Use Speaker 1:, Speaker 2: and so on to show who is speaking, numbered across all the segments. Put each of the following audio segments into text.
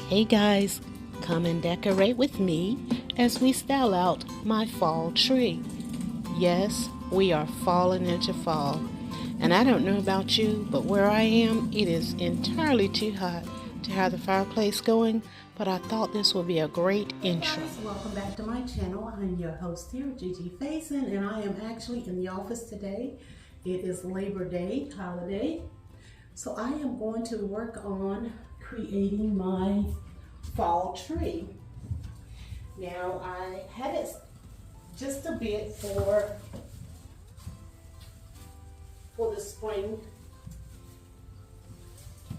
Speaker 1: Hey guys, come and decorate with me as we style out my fall tree. Yes, we are falling into fall. And I don't know about you, but where I am, it is entirely too hot to have the fireplace going, but I thought this would be a great intro.
Speaker 2: Guys, welcome back to my channel. I'm your host here, Gigi Faison, and I am actually in the office today. It is Labor Day holiday. So I am going to work on creating my fall tree. Now I had it just a bit for the spring.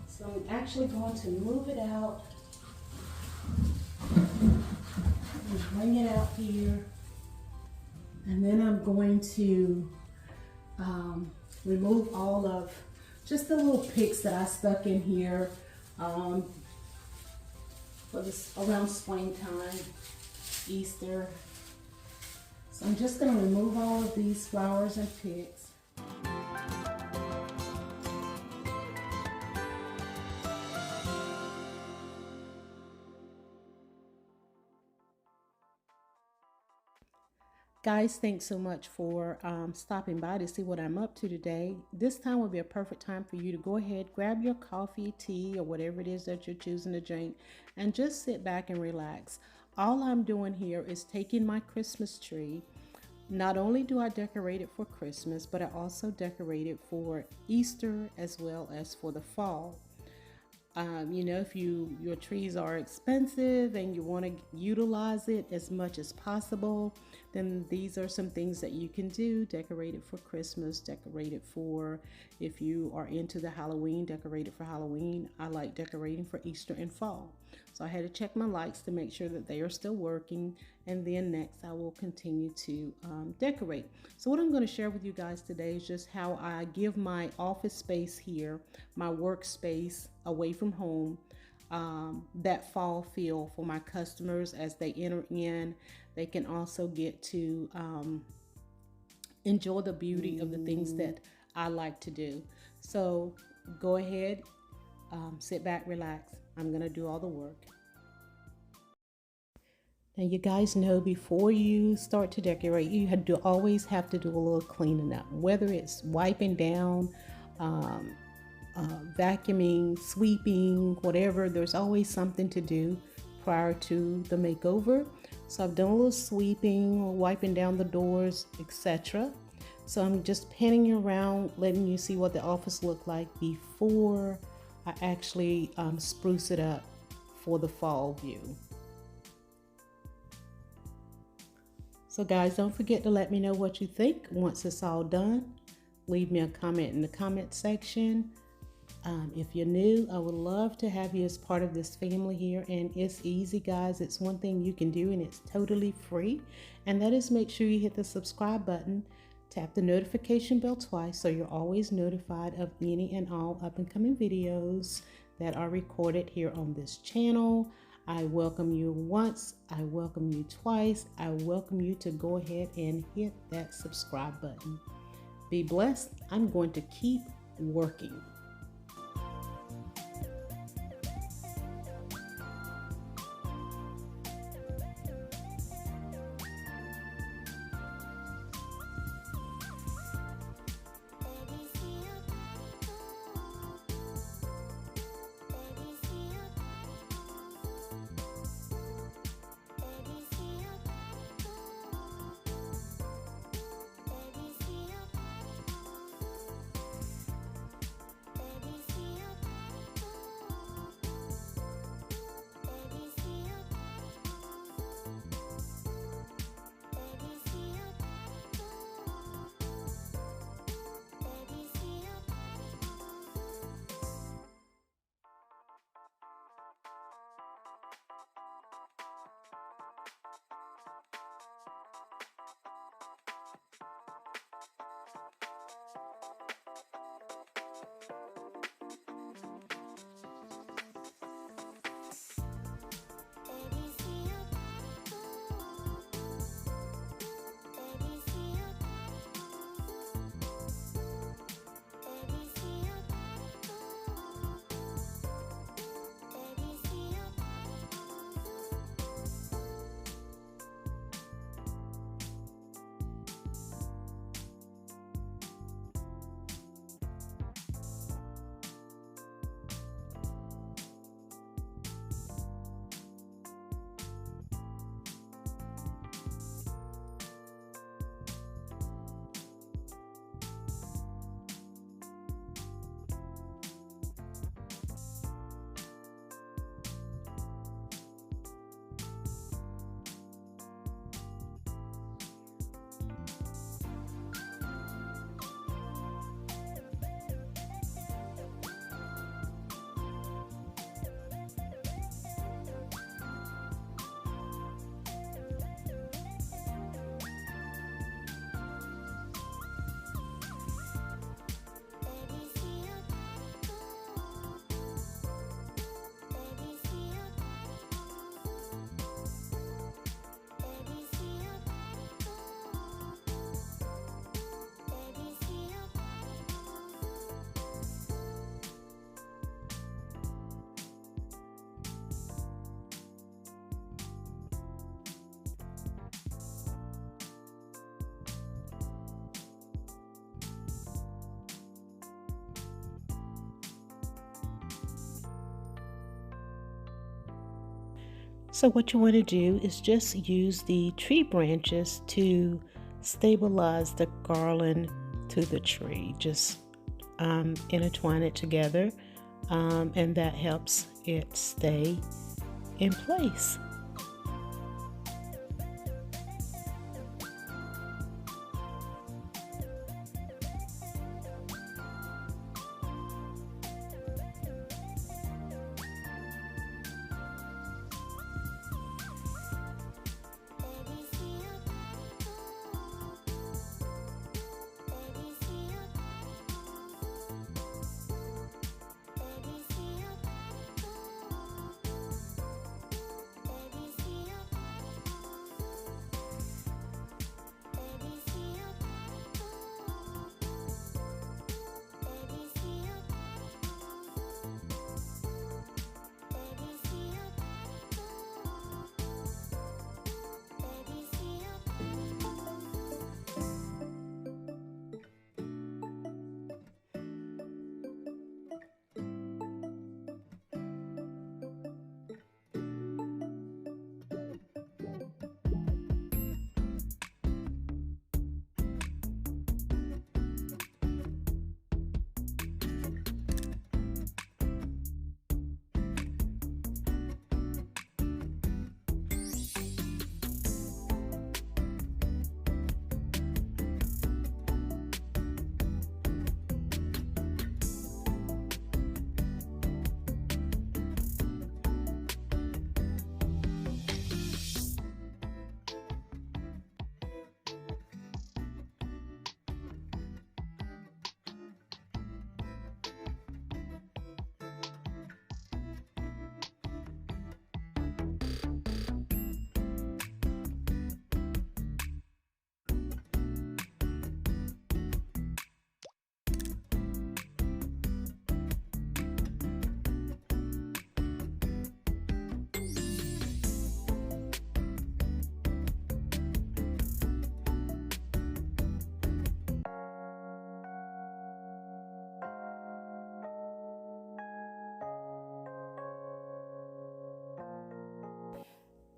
Speaker 2: So I'm actually going to move it out and bring it out here. And then I'm going to remove all of just the little picks that I stuck in here for this around springtime, Easter. So I'm just going to remove all of these flowers and picks. Guys, thanks so much for stopping by to see what I'm up to today. This time will be a perfect time for you to go ahead, grab your coffee, tea, or whatever it is that you're choosing to drink, and just sit back and relax. All I'm doing here is taking my Christmas tree. Not only do I decorate it for Christmas, but I also decorate it for Easter as well as for the fall. If your trees are expensive and you want to utilize it as much as possible, then these are some things that you can do. Decorate it for Christmas, decorate it for, if you are into the Halloween, decorate it for Halloween. I like decorating for Easter and fall. So I had to check my lights to make sure that they are still working, and then next I will continue to decorate. So what I'm going to share with you guys today is just how I give my office space here, my workspace away from home, that fall feel for my customers as they enter in. They can also get to enjoy the beauty of the things that I like to do. So go ahead, sit back, relax. I'm going to do all the work. Now you guys know before you start to decorate, you always have to do a little cleaning up, whether it's wiping down, vacuuming, sweeping, whatever. There's always something to do prior to the makeover. So I've done a little sweeping, wiping down the doors, etc. So I'm just panning you around, letting you see what the office looked like before I actually spruce it up for the fall view. So guys, don't forget to let me know what you think once it's all done. Leave me a comment in the comment section. If you're new, I would love to have you as part of this family here, and it's easy, guys. It's one thing you can do, and it's totally free, and that is make sure you hit the subscribe button, tap the notification bell twice so you're always notified of any and all up and coming videos that are recorded here on this channel. I welcome you once, I welcome you twice, I welcome you to go ahead and hit that subscribe button. Be blessed. I'm going to keep working.
Speaker 1: So what you want to do is just use the tree branches to stabilize the garland to the tree. Just intertwine it together, and that helps it stay in place.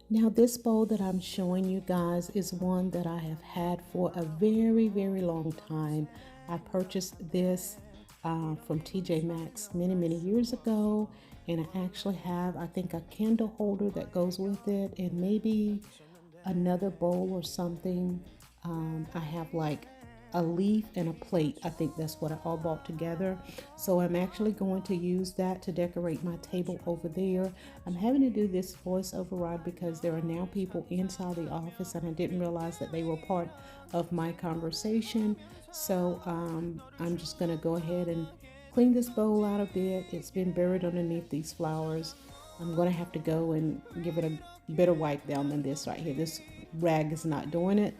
Speaker 1: Now this bowl that I'm showing you guys is one that I have had for a very long time. I purchased this from TJ Maxx many years ago, and I actually have, I think, a candle holder that goes with it, and maybe another bowl or something. I have like a leaf and a plate. I think that's what I all bought together. So I'm actually going to use that to decorate my table over there. I'm having to do this voice override because there are now people inside the office, and I didn't realize that they were part of my conversation. So I'm just going to go ahead and clean this bowl out a bit. It's been buried underneath these flowers. I'm going to have to go and give it a better wipe down than this right here. This rag is not doing it.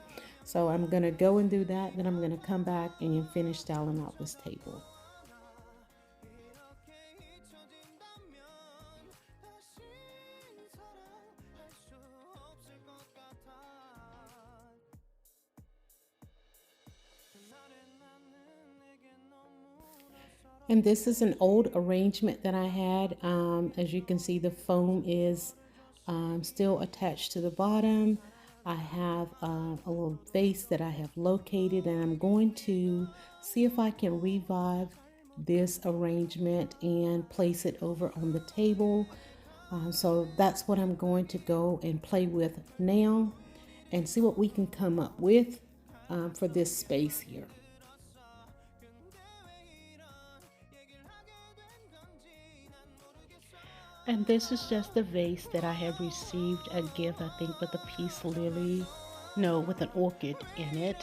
Speaker 1: So I'm going to go and do that. Then I'm going to come back and finish styling out this table. And this is an old arrangement that I had. As you can see, the foam is still attached to the bottom. I have a little vase that I have located, and I'm going to see if I can revive this arrangement and place it over on the table. So that's what I'm going to go and play with now and see what we can come up with for this space here. And this is just the vase that I have received a gift, I think, with a peace lily, no, with an orchid in it.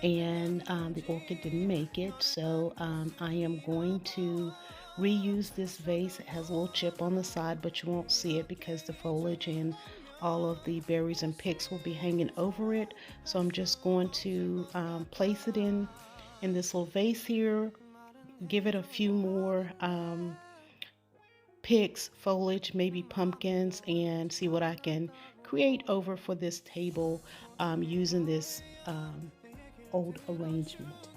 Speaker 1: And the orchid didn't make it, so I am going to reuse this vase. It has a little chip on the side, but you won't see it because the foliage and all of the berries and picks will be hanging over it. So I'm just going to place it in this little vase here, give it a few more picks, foliage, maybe pumpkins, and see what I can create over for this table using this old arrangement.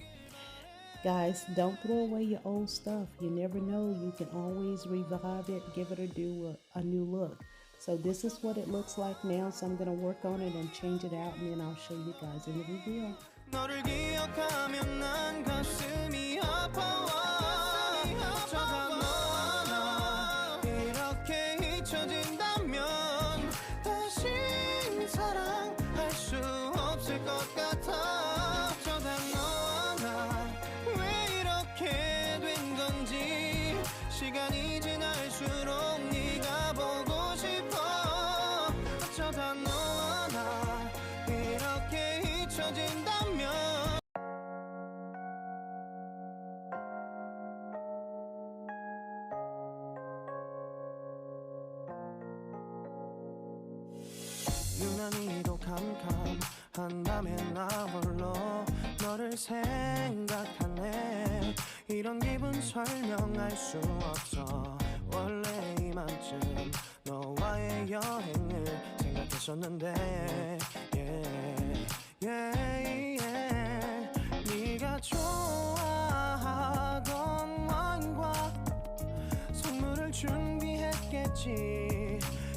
Speaker 1: Guys, don't throw away your old stuff. You never know. You can always revive it, give it a new look.
Speaker 2: So this is what it looks like now. So I'm going to work on it and change it out, and then I'll show you guys in the reveal. 너를 기억하면 난 가슴이 아파와 어쩌다 너와 나 이렇게 잊혀진다면 다시 사랑할 수 없을 것 같아 어쩌다 너와 나 왜 이렇게 된 건지 시간이 지날수록 네가 보고 싶어 어쩌다 너와 나 이렇게 잊혀진다면 유난히도 캄캄한 밤에 나 홀로 너를 생각하네 이런 기분 설명할 수 없어 원래 이맘쯤 너와의 여행을 생각했었는데 yeah, yeah, yeah. 네가 좋아하던 와인과 선물을 준비했겠지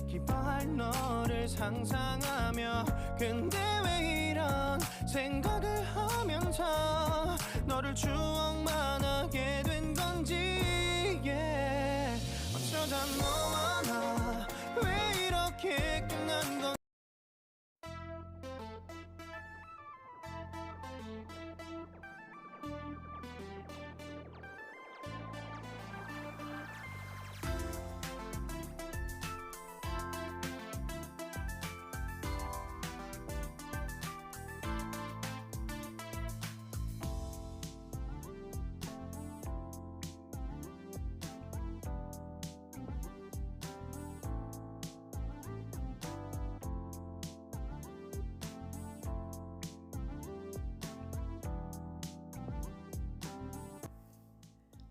Speaker 2: 기뻐할 너를 상상하며 근데 왜 이런 생각을 하면서 너를 추억만 하게 된 건지 yeah. 어쩌다 너와 나 왜 이렇게 끝난 건지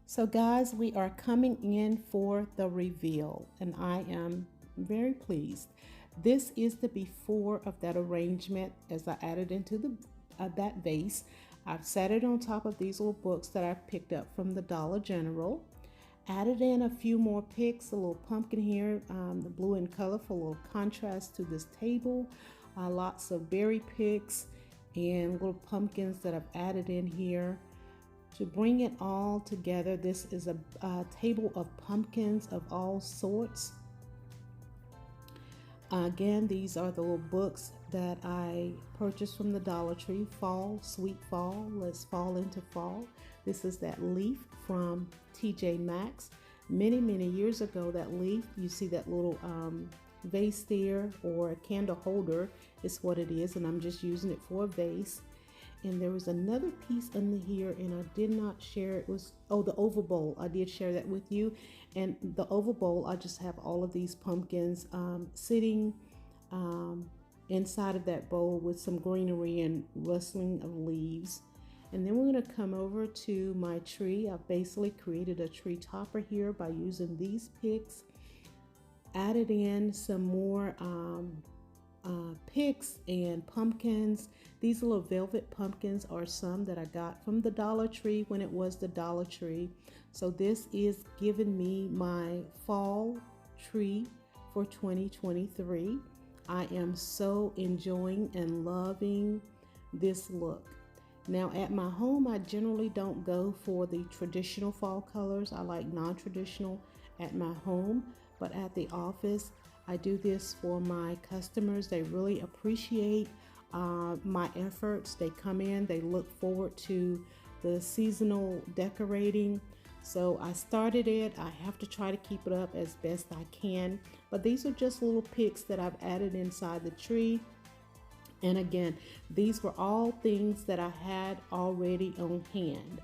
Speaker 2: So guys, we are coming in for the reveal and I am very pleased. This is the before of that arrangement as I added into the that vase. I've set it on top of these little books that I picked up from the Dollar General. Added in a few more picks, a little pumpkin here, the blue in color for a little contrast to this table. Lots of berry picks and little pumpkins that I've added in here. To bring it all together, this is a table of pumpkins of all sorts. Again, these are the little books that I purchased from the Dollar Tree. Fall, sweet fall, let's fall into fall. This is that leaf from TJ Maxx. Many years ago, that leaf, you see that little vase there, or a candle holder is what it is, and I'm just using it for a vase. And there was another piece under here and I did not share it. Was the oval bowl. I did share that with you. And the oval bowl, I just have all of these pumpkins sitting inside of that bowl with some greenery and rustling of leaves. And then we're going to come over to my tree. I've basically created a tree topper here by using these picks. Added in some more picks and pumpkins. These little velvet pumpkins are some that I got from the Dollar Tree when it was the Dollar Tree. So this is giving me my fall tree for 2023. I am so enjoying and loving this look. Now at my home, I generally don't go for the traditional fall colors. I like non-traditional at my home, but at the office, I do this for my customers. They really appreciate my efforts. They come in, they look forward to the seasonal decorating. So I started it. I have to try to keep it up as best I can. But these are just little picks that I've added inside the tree. And again, these were all things that I had already on hand.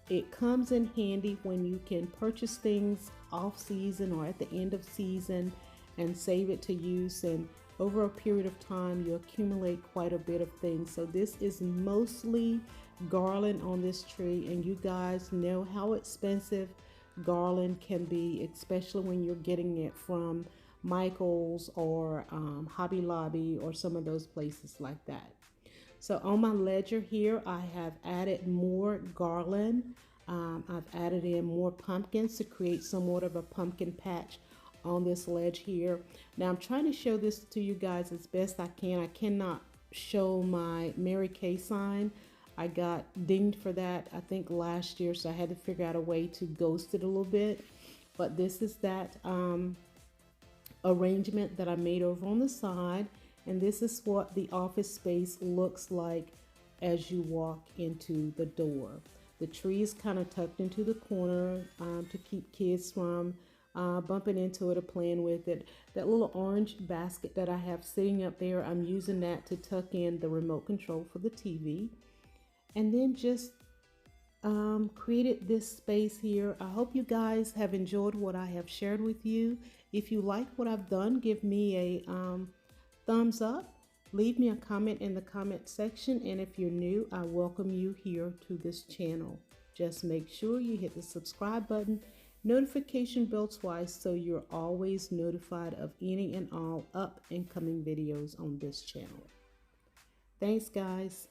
Speaker 2: It comes in handy when you can purchase things off season or at the end of season and save it to use, and over a period of time you accumulate quite a bit of things. So this is mostly garland on this tree, and you guys know how expensive garland can be, especially when you're getting it from Michael's or Hobby Lobby or some of those places like that. So on my ledger here, I have added more garland. I've added in more pumpkins to create somewhat of a pumpkin patch on this ledge here. Now I'm trying to show this to you guys as best I can. I cannot show my Mary Kay sign. I got dinged for that, I think last year, so I had to figure out a way to ghost it a little bit. But this is that arrangement that I made over on the side, and this is what the office space looks like as you walk into the door. The tree is kind of tucked into the corner to keep kids from bumping into it or playing with it. That little orange basket that I have sitting up there, I'm using that to tuck in the remote control for the TV. And then just created this space here. I hope you guys have enjoyed what I have shared with you. If you like what I've done, give me a thumbs up. Leave me a comment in the comment section, and if you're new, I welcome you here to this channel. Just make sure you hit the subscribe button, notification bell twice, so you're always notified of any and all up and coming videos on this channel. Thanks, guys.